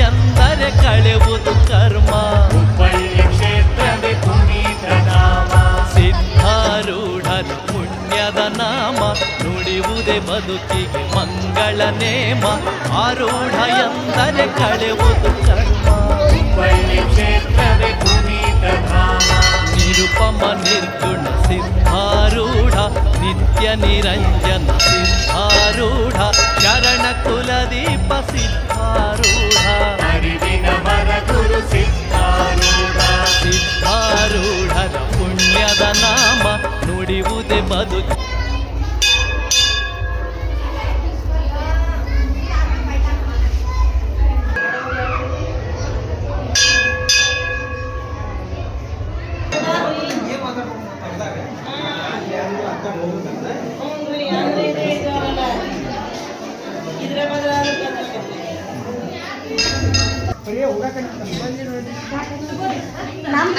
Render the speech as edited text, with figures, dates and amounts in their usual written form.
ಎಂದರೆ ಕಳೆಯುವುದು ಕರ್ಮ. ಹುಬ್ಬಳ್ಳಿ ಕ್ಷೇತ್ರವೇ ಪುನೀತ ಧಾಮ. ಸಿದ್ಧಾರೂಢರ ಪುಣ್ಯದ ನಾಮ ನುಡಿಯುವುದೇ ಬದುಕಿಗೆ ಮಂಗಳ ನೇಮ. ಆರೂಢ ಎಂದರೆ ಕಳೆಯುವುದು ಕರ್ಮ. ಹುಬ್ಬಳ್ಳಿ ಕ್ಷೇತ್ರವೇ ಪುನೀತ ಧಾಮ. ನಿರುಪಮ ನಿರ್ಗುಣ ಸಿದ್ಧಾರೂಢ ನಿತ್ಯ ನಿರಂಜನ ಸಿದ್ಧಾರೂಢ ಶರಣ ಕುಲದೀಪ ಸಿದ್ಧಾರೂಢ. ಅರಿವಿನ ಮರ ಗುರು ಸಿದ್ಧಾರೂಢ. ಸಿದ್ಧಾರೂಢರ ಪುಣ್ಯದ ನಾಮ ನುಡಿಯುವುದೇ ಬದುಕಿ ನಮ್ಮ